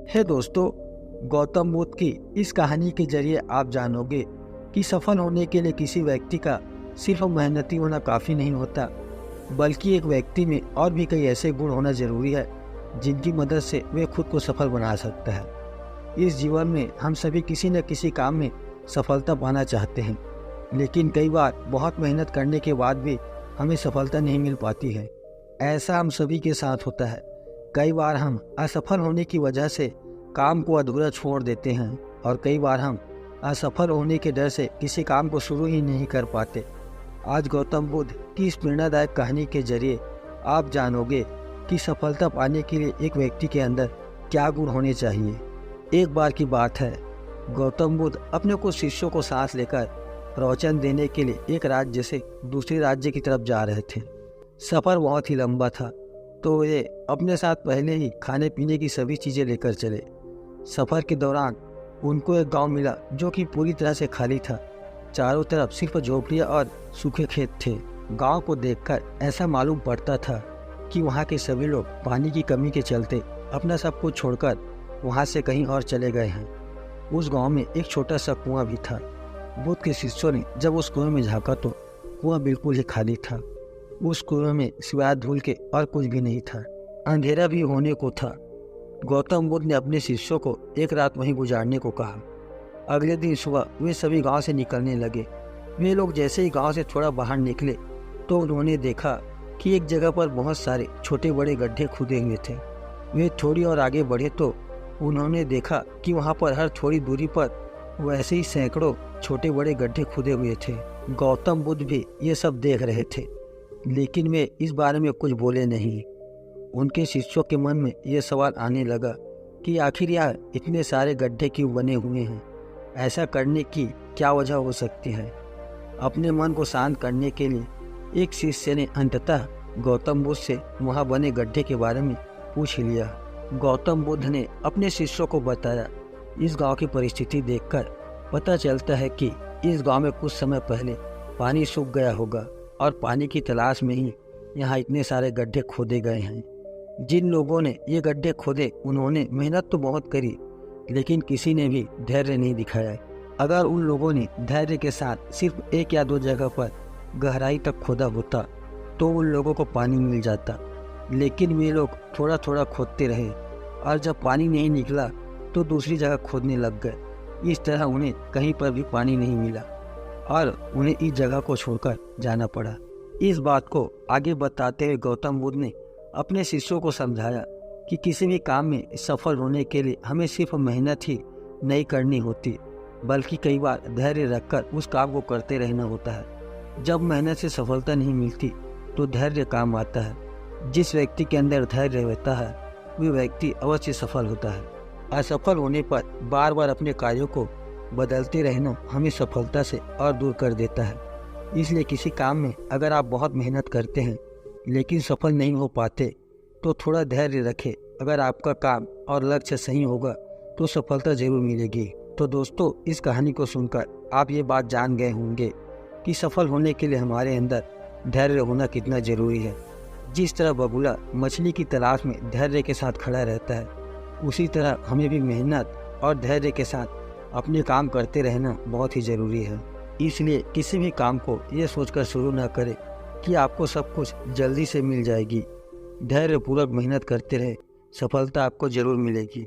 है दोस्तों, गौतम बुद्ध की इस कहानी के जरिए आप जानोगे कि सफल होने के लिए किसी व्यक्ति का सिर्फ मेहनती होना काफ़ी नहीं होता, बल्कि एक व्यक्ति में और भी कई ऐसे गुण होना जरूरी है जिनकी मदद से वे खुद को सफल बना सकता है। इस जीवन में हम सभी किसी न किसी काम में सफलता पाना चाहते हैं, लेकिन कई बार बहुत मेहनत करने के बाद भी हमें सफलता नहीं मिल पाती है। ऐसा हम सभी के साथ होता है। कई बार हम असफल होने की वजह से काम को अधूरा छोड़ देते हैं और कई बार हम असफल होने के डर से किसी काम को शुरू ही नहीं कर पाते। आज गौतम बुद्ध की इस प्रेरणादायक कहानी के जरिए आप जानोगे कि सफलता पाने के लिए एक व्यक्ति के अंदर क्या गुण होने चाहिए। एक बार की बात है, गौतम बुद्ध अपने कुछ शिष्यों को साथ लेकर प्रवचन देने के लिए एक राज्य से दूसरे राज्य की तरफ जा रहे थे। सफ़र बहुत ही लंबा था, तो वे अपने साथ पहले ही खाने पीने की सभी चीज़ें लेकर चले। सफ़र के दौरान उनको एक गांव मिला जो कि पूरी तरह से खाली था। चारों तरफ सिर्फ झोपड़ियाँ और सूखे खेत थे। गांव को देखकर ऐसा मालूम पड़ता था कि वहाँ के सभी लोग पानी की कमी के चलते अपना सब कुछ छोड़कर वहाँ से कहीं और चले गए हैं। उस गांव में एक छोटा सा कुआं भी था। बुद्ध के शिष्यों ने जब उस कुएं में झांका तो कुआं बिल्कुल ही खाली था। उस कुएं में सिवाय धूल के और कुछ भी नहीं था। अंधेरा भी होने को था। गौतम बुद्ध ने अपने शिष्यों को एक रात वहीं गुजारने को कहा। अगले दिन सुबह वे सभी गांव से निकलने लगे। वे लोग जैसे ही गांव से थोड़ा बाहर निकले तो उन्होंने देखा कि एक जगह पर बहुत सारे छोटे बड़े गड्ढे खुदे हुए थे। वे थोड़ी और आगे बढ़े तो उन्होंने देखा कि वहां पर हर थोड़ी दूरी पर वैसे ही सैकड़ों छोटे बड़े गड्ढे खुदे हुए थे। गौतम बुद्ध भी ये सब देख रहे थे, लेकिन वे इस बारे में कुछ बोले नहीं। उनके शिष्यों के मन में यह सवाल आने लगा कि आखिर यह इतने सारे गड्ढे क्यों बने हुए हैं। ऐसा करने की क्या वजह हो सकती है। अपने मन को शांत करने के लिए एक शिष्य ने अंततः गौतम बुद्ध से वहां बने गड्ढे के बारे में पूछ लिया। गौतम बुद्ध ने अपने शिष्यों को बताया, इस गांव की परिस्थिति देखकर पता चलता है कि इस गांव में कुछ समय पहले पानी सूख गया होगा और पानी की तलाश में ही यहाँ इतने सारे गड्ढे खोदे गए हैं। जिन लोगों ने ये गड्ढे खोदे उन्होंने मेहनत तो बहुत करी, लेकिन किसी ने भी धैर्य नहीं दिखाया। अगर उन लोगों ने धैर्य के साथ सिर्फ एक या दो जगह पर गहराई तक खोदा होता तो उन लोगों को पानी मिल जाता, लेकिन वे लोग थोड़ा थोड़ा खोदते रहे और जब पानी नहीं निकला तो दूसरी जगह खोदने लग गए। इस तरह उन्हें कहीं पर भी पानी नहीं मिला और उन्हें इस जगह को छोड़कर जाना पड़ा। इस बात को आगे बताते हुए गौतम बुद्ध ने अपने शिष्यों को समझाया कि किसी भी काम में सफल होने के लिए हमें सिर्फ मेहनत ही नहीं करनी होती, बल्कि कई बार धैर्य रखकर उस काम को करते रहना होता है। जब मेहनत से सफलता नहीं मिलती तो धैर्य काम आता है। जिस व्यक्ति के अंदर धैर्य रहता है वह व्यक्ति अवश्य सफल होता है। असफल होने पर बार बार अपने कार्यों को बदलते रहना हमें सफलता से और दूर कर देता है। इसलिए किसी काम में अगर आप बहुत मेहनत करते हैं लेकिन सफल नहीं हो पाते तो थोड़ा धैर्य रखें। अगर आपका काम और लक्ष्य सही होगा तो सफलता जरूर मिलेगी। तो दोस्तों, इस कहानी को सुनकर आप ये बात जान गए होंगे कि सफल होने के लिए हमारे अंदर धैर्य होना कितना जरूरी है। जिस तरह बगुला मछली की तलाश में धैर्य के साथ खड़ा रहता है, उसी तरह हमें भी मेहनत और धैर्य के साथ अपने काम करते रहना बहुत ही ज़रूरी है। इसलिए किसी भी काम को ये सोचकर शुरू न करें कि आपको सब कुछ जल्दी से मिल जाएगी। धैर्यपूर्वक मेहनत करते रहे, सफलता आपको ज़रूर मिलेगी।